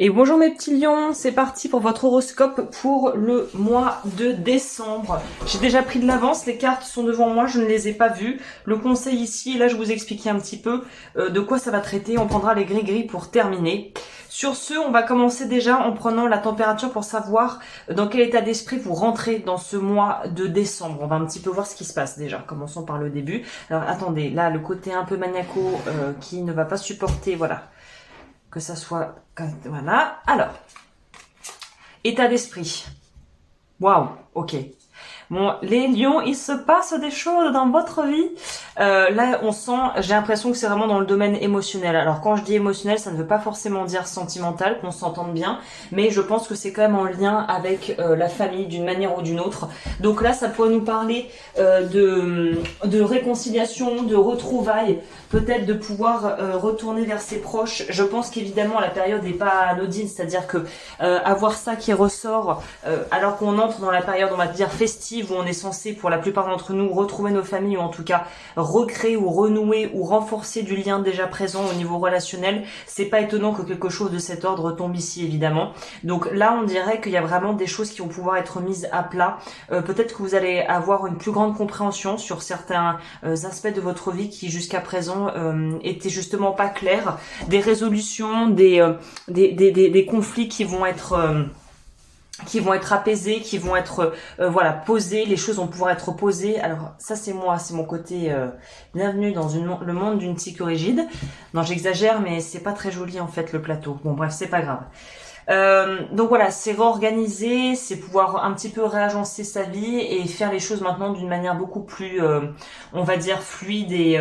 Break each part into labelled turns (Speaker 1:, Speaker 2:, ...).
Speaker 1: Et bonjour mes petits lions, c'est parti pour votre horoscope pour le mois de décembre. J'ai déjà pris de l'avance, les cartes sont devant moi, je ne les ai pas vues. Le conseil ici, là je vous expliquais un petit peu de quoi ça va traiter, on prendra les gris-gris pour terminer. Sur ce, on va commencer déjà en prenant la température pour savoir dans quel état d'esprit vous rentrez dans ce mois de décembre. On va un petit peu voir ce qui se passe déjà, commençons par le début. Alors attendez, là le côté un peu maniaco qui ne va pas supporter, voilà. Que ça soit... Voilà. Alors, état d'esprit. Waouh, ok. Bon, les lions, il se passe des choses dans votre vie. Là, on sent, j'ai l'impression que c'est vraiment dans le domaine émotionnel. Alors, quand je dis émotionnel, ça ne veut pas forcément dire sentimental, qu'on s'entende bien, mais je pense que c'est quand même en lien avec la famille d'une manière ou d'une autre. Donc là, ça pourrait nous parler de réconciliation, de retrouvailles, peut-être de pouvoir retourner vers ses proches. Je pense qu'évidemment, la période n'est pas anodine, c'est-à-dire que avoir ça qui ressort alors qu'on entre dans la période, on va dire, festive, où on est censé, pour la plupart d'entre nous, retrouver nos familles, ou en tout cas recréer ou renouer ou renforcer du lien déjà présent au niveau relationnel, c'est pas étonnant que quelque chose de cet ordre tombe ici, évidemment. Donc là, on dirait qu'il y a vraiment des choses qui vont pouvoir être mises à plat. Peut-être que vous allez avoir une plus grande compréhension sur certains aspects de votre vie qui, jusqu'à présent, étaient justement pas clairs. Des résolutions, des conflits qui vont être apaisés, qui vont être voilà, posés, les choses vont pouvoir être posées. Alors ça c'est moi, c'est mon côté bienvenue dans le monde d'une psychorigide. Non, j'exagère, mais c'est pas très joli en fait le plateau. Bon bref, c'est pas grave. Donc voilà, c'est réorganiser, c'est pouvoir un petit peu réagencer sa vie et faire les choses maintenant d'une manière beaucoup plus, on va dire, fluide et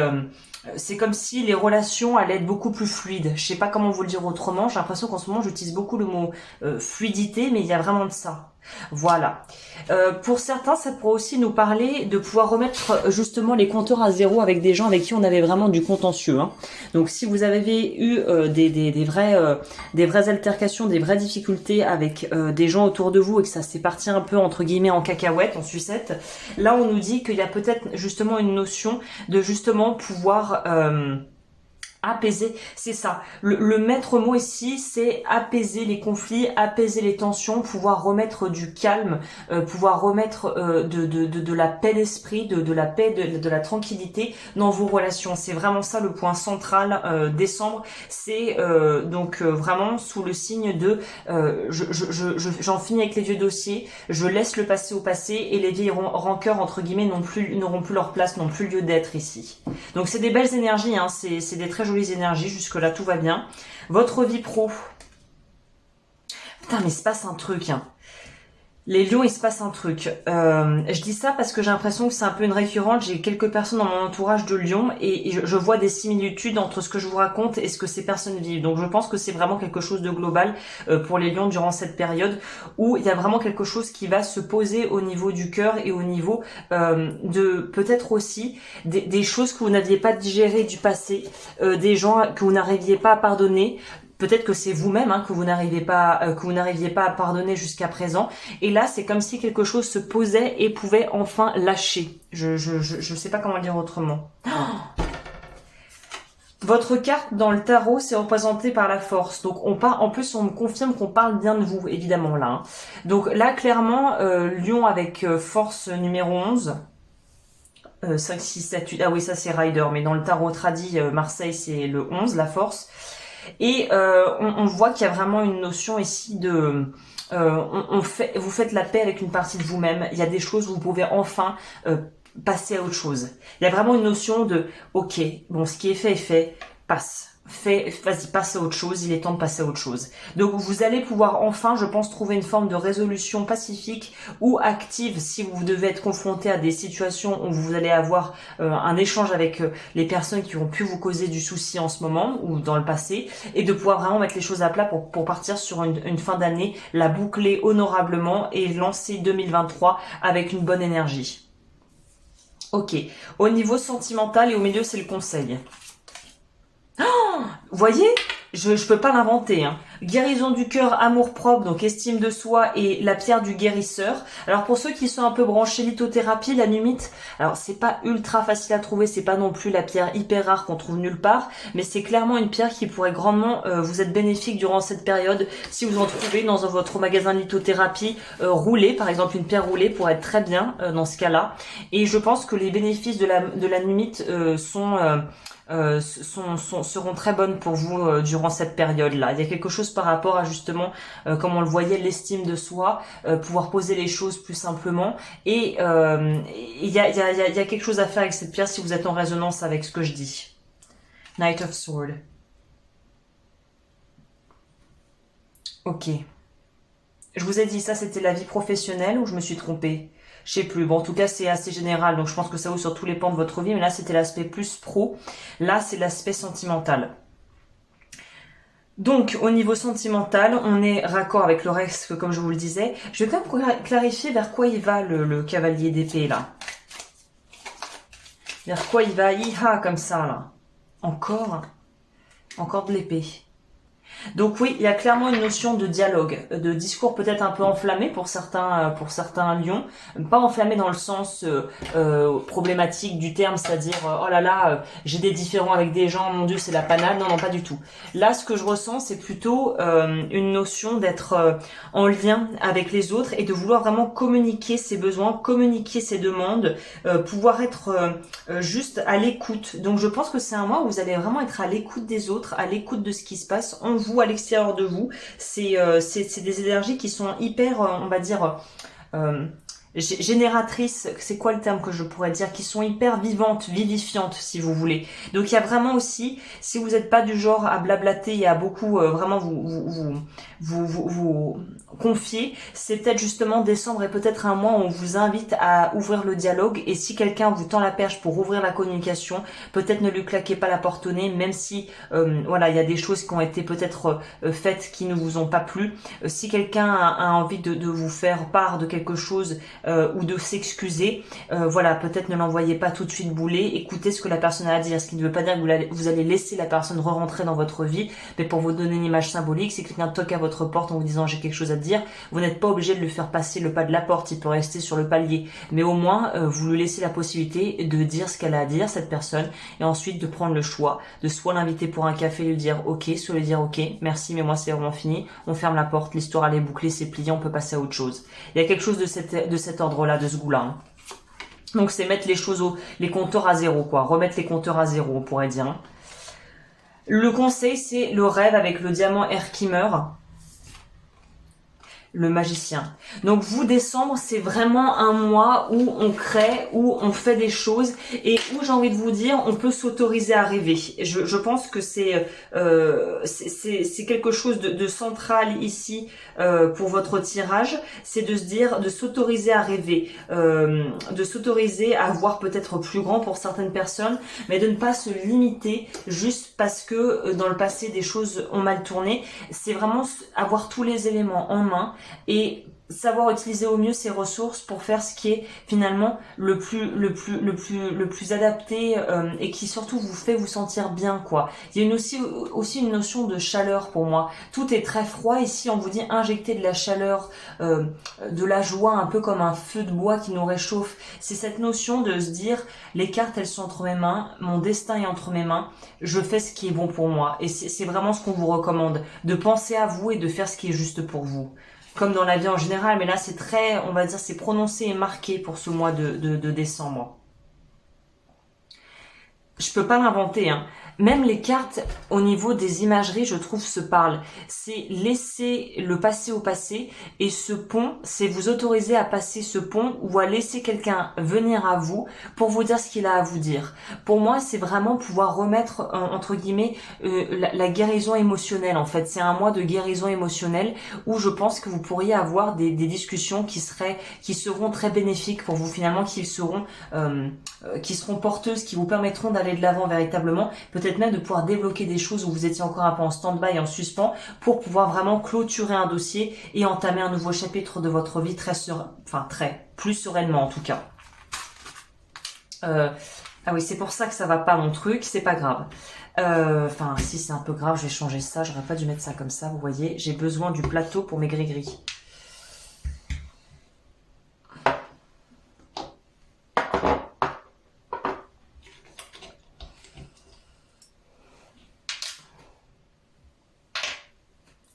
Speaker 1: c'est comme si les relations allaient être beaucoup plus fluides. Je sais pas comment vous le dire autrement. J'ai l'impression qu'en ce moment j'utilise beaucoup le mot fluidité, mais il y a vraiment de ça. Voilà. Pour certains, ça pourrait aussi nous parler de pouvoir remettre justement les compteurs à zéro avec des gens avec qui on avait vraiment du contentieux. Hein. Donc si vous avez eu des vraies altercations, des vraies difficultés avec des gens autour de vous et que ça s'est parti un peu entre guillemets en cacahuète, en sucette, là on nous dit qu'il y a peut-être justement une notion de justement pouvoir apaiser, c'est ça. Le maître mot ici, c'est apaiser les conflits, apaiser les tensions, pouvoir remettre du calme, pouvoir remettre de la paix d'esprit, de la paix, de la tranquillité dans vos relations. C'est vraiment ça le point central décembre. C'est donc vraiment sous le signe de j'en finis avec les vieux dossiers, je laisse le passé au passé et les vieilles rancœurs entre guillemets n'auront plus leur place, n'ont plus lieu d'être ici. Donc c'est des belles énergies, hein, c'est des très jolies énergies, jusque là tout va bien. Votre vie pro. Putain mais il se passe un truc, hein. Les lions, il se passe un truc. Je dis ça parce que j'ai l'impression que c'est un peu une récurrente. J'ai quelques personnes dans mon entourage de lions et je vois des similitudes entre ce que je vous raconte et ce que ces personnes vivent. Donc je pense que c'est vraiment quelque chose de global pour les lions durant cette période où il y a vraiment quelque chose qui va se poser au niveau du cœur et au niveau de peut-être aussi des choses que vous n'aviez pas digérées du passé, des gens que vous n'arriviez pas à pardonner. Peut-être que c'est vous-même hein, que vous n'arriviez pas à pardonner jusqu'à présent. Et là, c'est comme si quelque chose se posait et pouvait enfin lâcher. Je sais pas comment le dire autrement. Oh, votre carte dans le tarot, c'est représenté par la force. Donc en plus, on me confirme qu'on parle bien de vous, évidemment là. Hein. Donc là, clairement, Lion avec force numéro 11. 5, 6, 7, 8. Ah oui, ça c'est Rider. Mais dans le tarot tradi, Marseille, c'est le 11, la force. Et on voit qu'il y a vraiment une notion ici de vous faites la paix avec une partie de vous-même. Il y a des choses où vous pouvez enfin passer à autre chose. Il y a vraiment une notion de ok, bon, ce qui est fait, passe. Vas-y, passe à autre chose, il est temps de passer à autre chose. Donc vous allez pouvoir enfin, je pense, trouver une forme de résolution pacifique ou active si vous devez être confronté à des situations où vous allez avoir un échange avec les personnes qui ont pu vous causer du souci en ce moment ou dans le passé et de pouvoir vraiment mettre les choses à plat pour partir sur une fin d'année, la boucler honorablement et lancer 2023 avec une bonne énergie. Ok, au niveau sentimental et au milieu c'est le conseil. Vous voyez, Je peux pas l'inventer. Hein. Guérison du cœur, amour propre, donc estime de soi et la pierre du guérisseur. Alors pour ceux qui sont un peu branchés lithothérapie, la numite, alors c'est pas ultra facile à trouver, c'est pas non plus la pierre hyper rare qu'on trouve nulle part, mais c'est clairement une pierre qui pourrait grandement vous être bénéfique durant cette période. Si vous en trouvez dans votre magasin de lithothérapie roulée, par exemple une pierre roulée pourrait être très bien dans ce cas-là. Et je pense que les bénéfices de la numite seront très bonnes pour vous durant cette période-là. Il y a quelque chose par rapport à justement, comme on le voyait, l'estime de soi, pouvoir poser les choses plus simplement. Et il y a quelque chose à faire avec cette pierre si vous êtes en résonance avec ce que je dis. Knight of Swords. Ok. Je vous ai dit ça, c'était la vie professionnelle ou je me suis trompée? Je sais plus. Bon, en tout cas, c'est assez général, donc je pense que ça vaut sur tous les pans de votre vie. Mais là, c'était l'aspect plus pro. Là, c'est l'aspect sentimental. Donc, au niveau sentimental, on est raccord avec le reste, comme je vous le disais. Je vais quand même clarifier vers quoi il va, le cavalier d'épée, là. Vers quoi il va? Iha, comme ça, là. Encore de l'épée. Donc oui, il y a clairement une notion de dialogue, de discours peut-être un peu enflammé pour certains lions, pas enflammé dans le sens problématique du terme, c'est-à-dire oh là là, j'ai des différends avec des gens, mon Dieu c'est la panade, non pas du tout. Là ce que je ressens c'est plutôt une notion d'être en lien avec les autres et de vouloir vraiment communiquer ses besoins, communiquer ses demandes, pouvoir être juste à l'écoute. Donc je pense que c'est un mois où vous allez vraiment être à l'écoute des autres, à l'écoute de ce qui se passe en vous, à l'extérieur de vous. C'est des énergies qui sont hyper, on va dire, génératrices, c'est quoi le terme que je pourrais dire, qui sont hyper vivantes, vivifiantes si vous voulez. Donc il y a vraiment aussi, si vous n'êtes pas du genre à blablater et à beaucoup vraiment vous confier, c'est peut-être justement décembre et peut-être un mois où on vous invite à ouvrir le dialogue et si quelqu'un vous tend la perche pour ouvrir la communication, peut-être ne lui claquez pas la porte au nez, même si voilà, il y a des choses qui ont été peut-être faites qui ne vous ont pas plu. Si quelqu'un a envie de vous faire part de quelque chose ou de s'excuser, voilà, peut-être ne l'envoyez pas tout de suite bouler, écoutez ce que la personne a à dire, ce qui ne veut pas dire que vous allez laisser la personne re-rentrer dans votre vie, mais pour vous donner une image symbolique, si quelqu'un toque à votre porte en vous disant j'ai quelque chose à te dire, vous n'êtes pas obligé de lui faire passer le pas de la porte, il peut rester sur le palier, mais au moins vous lui laissez la possibilité de dire ce qu'elle a à dire, cette personne, et ensuite de prendre le choix, de soit l'inviter pour un café et lui dire ok, soit lui dire ok, merci mais moi c'est vraiment fini, on ferme la porte, l'histoire elle est bouclée, c'est plié, on peut passer à autre chose. Il y a quelque chose de cet ordre-là, de ce goût-là. Hein. Donc c'est mettre les choses les compteurs à zéro, quoi. Remettre les compteurs à zéro, on pourrait dire. Hein. Le conseil, c'est le rêve avec le diamant Herkimer. Le magicien. Donc vous, décembre, c'est vraiment un mois où on crée, où on fait des choses et où j'ai envie de vous dire, on peut s'autoriser à rêver. Je pense que c'est quelque chose de central ici pour votre tirage, c'est de se dire, de s'autoriser à rêver, de s'autoriser à voir peut-être plus grand pour certaines personnes, mais de ne pas se limiter juste parce que dans le passé des choses ont mal tourné. C'est vraiment avoir tous les éléments en main et savoir utiliser au mieux ses ressources pour faire ce qui est finalement le plus adapté et qui surtout vous fait vous sentir bien, quoi. Il y a aussi une notion de chaleur pour moi. Tout est très froid ici, on vous dit injecter de la chaleur, de la joie, un peu comme un feu de bois qui nous réchauffe. C'est cette notion de se dire les cartes elles sont entre mes mains, mon destin est entre mes mains, je fais ce qui est bon pour moi et c'est vraiment ce qu'on vous recommande, de penser à vous et de faire ce qui est juste pour vous. Comme dans la vie en général, mais là c'est très, on va dire, c'est prononcé et marqué pour ce mois de décembre. Je peux pas l'inventer, hein. Même les cartes, au niveau des imageries, je trouve, se parlent. C'est laisser le passé au passé, et ce pont, c'est vous autoriser à passer ce pont ou à laisser quelqu'un venir à vous pour vous dire ce qu'il a à vous dire. Pour moi, c'est vraiment pouvoir remettre, entre guillemets, la guérison émotionnelle, en fait. C'est un mois de guérison émotionnelle où je pense que vous pourriez avoir des discussions qui seront très bénéfiques pour vous, finalement, qui seront porteuses, qui vous permettront d'aller de l'avant véritablement, peut-être même de pouvoir débloquer des choses où vous étiez encore un peu en stand-by, en suspens, pour pouvoir vraiment clôturer un dossier et entamer un nouveau chapitre de votre vie plus sereinement en tout cas. Ah oui, c'est pour ça que ça va pas mon truc, c'est pas grave. Enfin, si c'est un peu grave, je vais changer ça. J'aurais pas dû mettre ça comme ça, vous voyez. J'ai besoin du plateau pour mes gris-gris.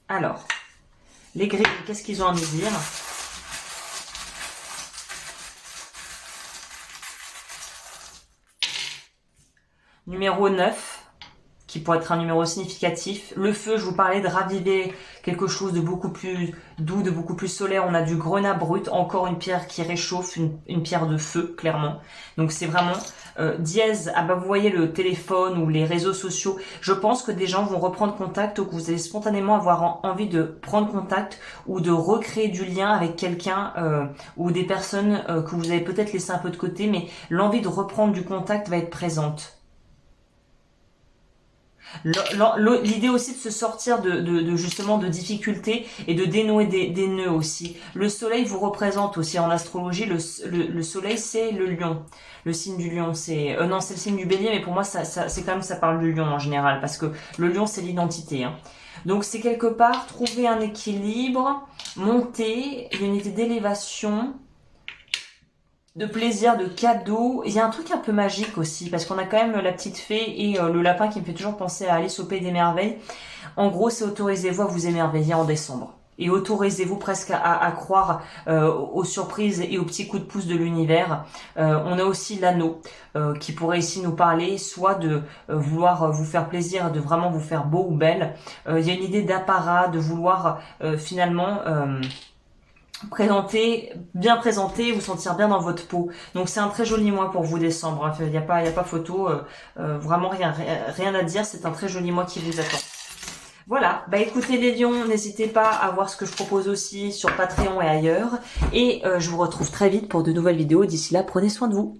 Speaker 1: Alors, les gris, qu'est-ce qu'ils ont à nous dire? Numéro 9, qui pourrait être un numéro significatif. Le feu, je vous parlais de raviver quelque chose de beaucoup plus doux, de beaucoup plus solaire. On a du grenat brut, encore une pierre qui réchauffe, une pierre de feu, clairement. Donc c'est vraiment dièse. Ah bah vous voyez le téléphone ou les réseaux sociaux. Je pense que des gens vont reprendre contact ou que vous allez spontanément avoir envie de prendre contact ou de recréer du lien avec quelqu'un ou des personnes que vous avez peut-être laissé un peu de côté, mais l'envie de reprendre du contact va être présente. L'idée aussi de se sortir justement de difficultés et de dénouer des nœuds aussi. Le soleil vous représente aussi en astrologie. Le soleil c'est le lion, le signe du lion. C'est non, c'est le signe du bélier, mais pour moi c'est quand même, ça parle du lion en général parce que le lion c'est l'identité. Hein. Donc c'est quelque part trouver un équilibre, monter, l'unité d'élévation, de plaisir, de cadeaux. Il y a un truc un peu magique aussi, parce qu'on a quand même la petite fée et le lapin qui me fait toujours penser à Alice au Pays des Merveilles. En gros, c'est autorisez-vous à vous émerveiller en décembre. Et autorisez-vous presque à croire aux surprises et aux petits coups de pouce de l'univers. On a aussi l'anneau qui pourrait ici nous parler soit de vouloir vous faire plaisir, de vraiment vous faire beau ou belle. Il y a une idée d'apparat, de vouloir finalement... bien présenté, vous sentir bien dans votre peau. Donc c'est un très joli mois pour vous décembre. Il n'y a pas photo, vraiment rien à dire. C'est un très joli mois qui vous attend. Voilà, bah écoutez les lions, n'hésitez pas à voir ce que je propose aussi sur Patreon et ailleurs. Et je vous retrouve très vite pour de nouvelles vidéos. D'ici là, prenez soin de vous.